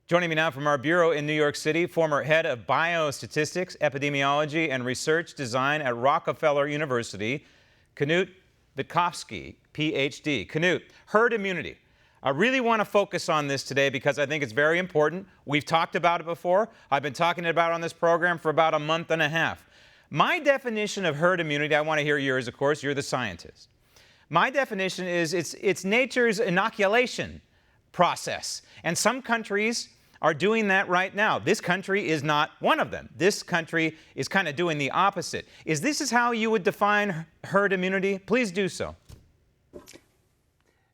Joining me now from our bureau in New York City, former head of biostatistics, epidemiology, and research design at Rockefeller University, Knut Wittkowski, PhD. Knut, herd immunity. I really want to focus on this today because I think it's very important. We've talked about it before. I've been talking about it on this program for about a month and a half. My definition of herd immunity, I want to hear yours, of course. You're the scientist. My definition is it's nature's inoculation process. And some countries are doing that right now. This country is not one of them. This country is kind of doing the opposite. Is this how you would define herd immunity? Please do so.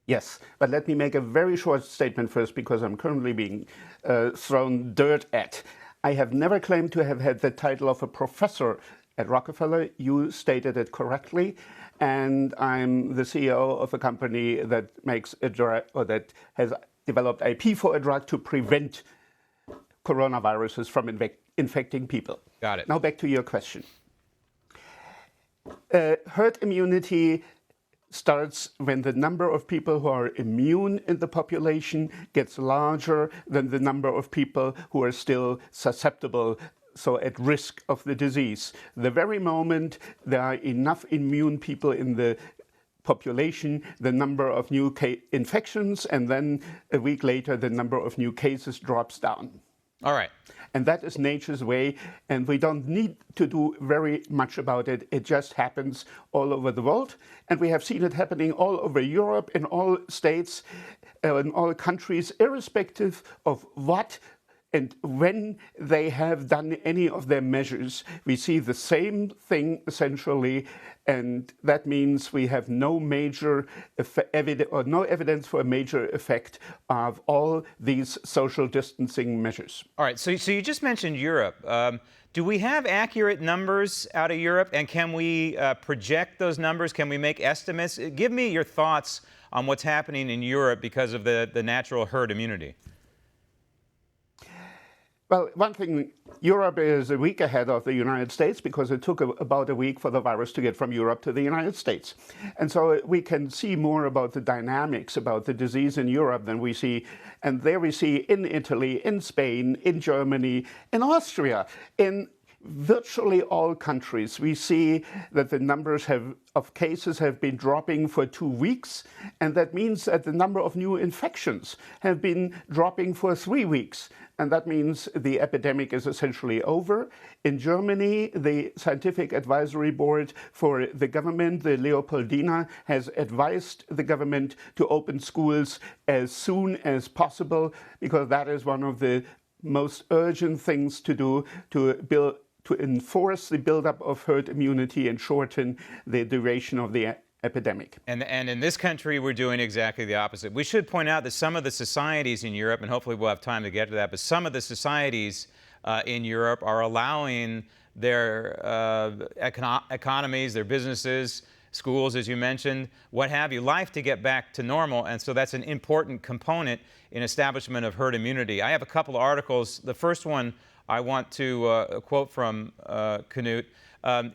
Yes, but let me make a very short statement first because I'm currently being thrown dirt at. I have never claimed to have had the title of a professor at Rockefeller. You stated it correctly. And I'm the CEO of a company that makes a drug, or that has developed IP for a drug to prevent coronaviruses from infecting people. Got it. Now back to your question. Herd immunity starts when the number of people who are immune in the population gets larger than the number of people who are still susceptible, so at risk of the disease. The very moment there are enough immune people in the population, the number of new infections, and then a week later, the number of new cases drops down. All right. And that is nature's way, and we don't need to do very much about it. It just happens all over the world, and we have seen it happening all over Europe, in all states, in all countries, irrespective of what and when they have done any of their measures. We see the same thing essentially, and that means we have no major no evidence for a major effect of all these social distancing measures. All right, so you just mentioned Europe. Do we have accurate numbers out of Europe, and can we project those numbers? Can we make estimates? Give me your thoughts on what's happening in Europe because of the natural herd immunity. Well, one thing, Europe is a week ahead of the United States because it took about a week for the virus to get from Europe to the United States. And so we can see more about the dynamics about the disease in Europe than we see. And there we see in Italy, in Spain, in Germany, in Austria, in virtually all countries, we see that the numbers of cases have been dropping for 2 weeks, and that means that the number of new infections have been dropping for 3 weeks. And that means the epidemic is essentially over. In Germany, the Scientific Advisory Board for the government, the Leopoldina, has advised the government to open schools as soon as possible, because that is one of the most urgent things to do to enforce the buildup of herd immunity and shorten the duration of the epidemic. And in this country, we're doing exactly the opposite. We should point out that some of the societies in Europe, and hopefully we'll have time to get to that, but some of the societies in Europe are allowing their economies, their businesses, schools, as you mentioned, what have you, life to get back to normal. And so that's an important component in establishment of herd immunity. I have a couple of articles. The first one I want to quote from Knut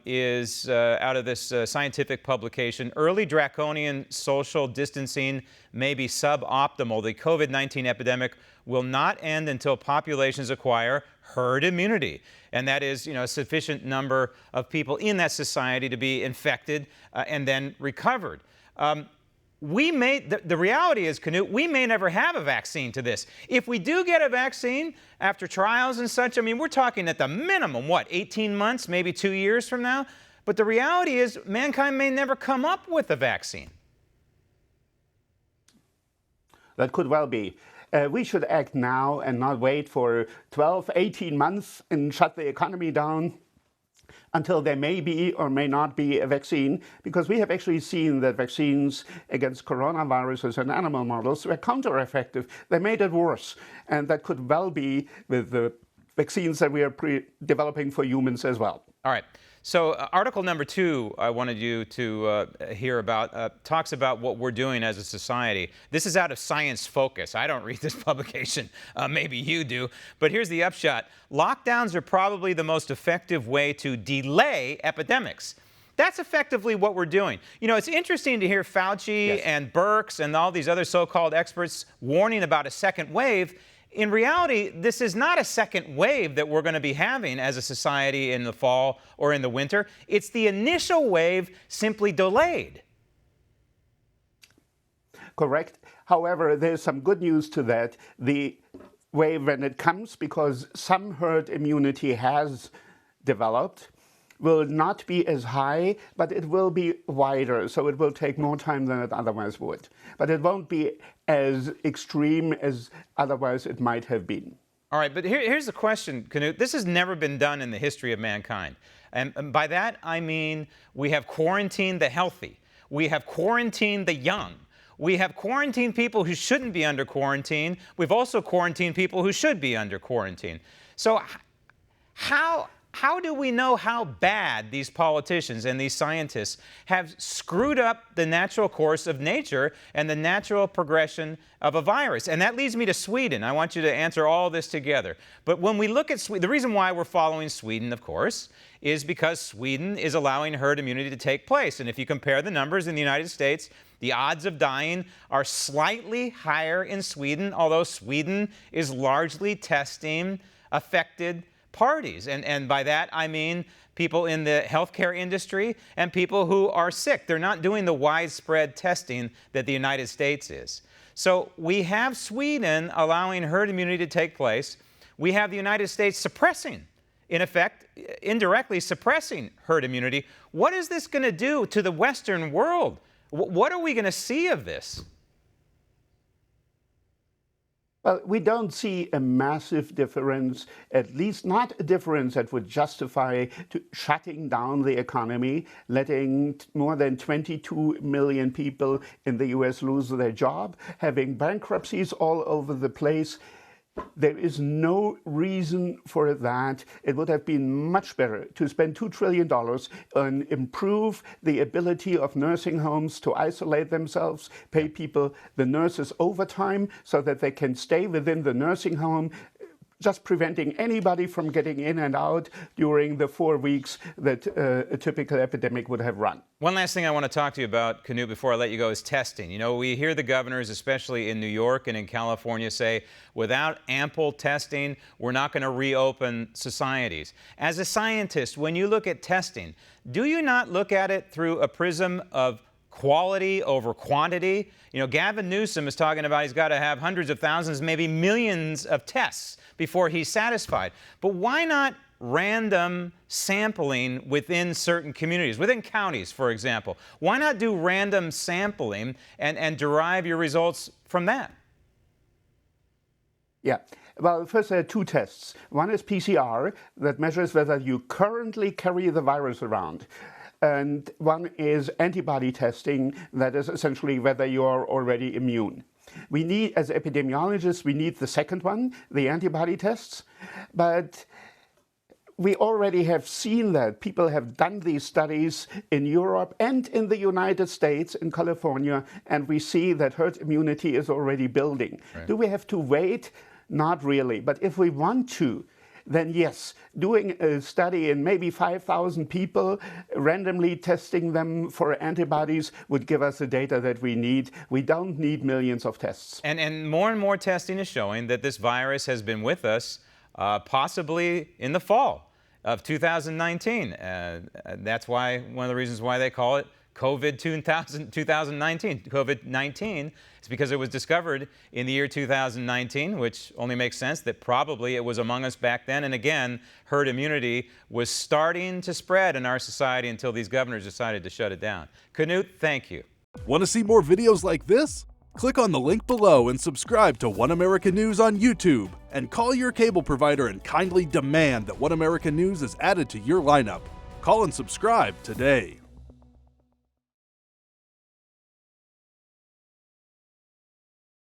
is out of this scientific publication. Early draconian social distancing may be suboptimal. The COVID-19 epidemic will not end until populations acquire herd immunity. And that is, a sufficient number of people in that society to be infected and then recovered. The reality is, Knut, we may never have a vaccine to this. If we do get a vaccine after trials and such, we're talking at the minimum, 18 months, maybe 2 years from now? But the reality is mankind may never come up with a vaccine. That could well be. We should act now and not wait for 12, 18 months and shut the economy down until there may be or may not be a vaccine, because we have actually seen that vaccines against coronaviruses in animal models were counter-effective. They made it worse, and that could well be with the vaccines that we are developing for humans as well. All right. So article number 2 I wanted you to hear about talks about what we're doing as a society. This is out of Science Focus. I don't read this publication. Maybe you do. But here's the upshot. Lockdowns are probably the most effective way to delay epidemics. That's effectively what we're doing. It's interesting to hear Fauci and Birx and all these other so-called experts warning about a second wave. in reality, this is not a second wave that we're going to be having as a society in the fall or in the winter. It's the initial wave simply delayed. Correct. However, there's some good news to that. The wave, when it comes, because some herd immunity has developed, will not be as high, but it will be wider, so it will take more time than it otherwise would. But it won't be as extreme as otherwise it might have been. All right, but here's the question, Knut. This has never been done in the history of mankind. And by that, I mean we have quarantined the healthy. We have quarantined the young. We have quarantined people who shouldn't be under quarantine. We've also quarantined people who should be under quarantine. So how do we know how bad these politicians and these scientists have screwed up the natural course of nature and the natural progression of a virus? And that leads me to Sweden. I want you to answer all this together. But when we look at Sweden, the reason why we're following Sweden, of course, is because Sweden is allowing herd immunity to take place. And if you compare the numbers in the United States, the odds of dying are slightly higher in Sweden, although Sweden is largely testing affected parties. And by that, I mean people in the healthcare industry and people who are sick. They're not doing the widespread testing that the United States is. So we have Sweden allowing herd immunity to take place. We have the United States suppressing, in effect, indirectly suppressing herd immunity. What is this going to do to the Western world? What are we going to see of this? Well, we don't see a massive difference, at least not a difference that would justify shutting down the economy, letting more than 22 million people in the US lose their job, having bankruptcies all over the place. There is no reason for that. It would have been much better to spend $2 trillion on improve the ability of nursing homes to isolate themselves, pay people, the nurses overtime so that they can stay within the nursing home, just preventing anybody from getting in and out during the 4 weeks that a typical epidemic would have run. One last thing I want to talk to you about, Knut, before I let you go, is testing. You know, we hear the governors, especially in New York and in California, say, without ample testing, we're not going to reopen societies. As a scientist, when you look at testing, do you not look at it through a prism of quality over quantity? You know, Gavin Newsom is talking about he's got to have hundreds of thousands, maybe millions of tests before he's satisfied. But why not random sampling within certain communities, within counties, for example? Why not do random sampling and derive your results from that? Yeah. Well, first there are two tests. One is PCR, that measures whether you currently carry the virus around. And one is antibody testing, that is essentially whether you are already immune. We need, as epidemiologists, we need the second one, the antibody tests. But we already have seen that people have done these studies in Europe and in the United States, in California, and we see that herd immunity is already building. Right. Do we have to wait? Not really. But if we want to, then yes, doing a study in maybe 5,000 people, randomly testing them for antibodies would give us the data that we need. We don't need millions of tests. And more testing is showing that this virus has been with us possibly in the fall of 2019. That's why one of the reasons why they call it COVID 2019. COVID-19 is because it was discovered in the year 2019, which only makes sense that probably it was among us back then. And again, herd immunity was starting to spread in our society until these governors decided to shut it down. Knut, thank you. Want to see more videos like this? Click on the link below and subscribe to One America News on YouTube. And call your cable provider and kindly demand that One America News is added to your lineup. Call and subscribe today.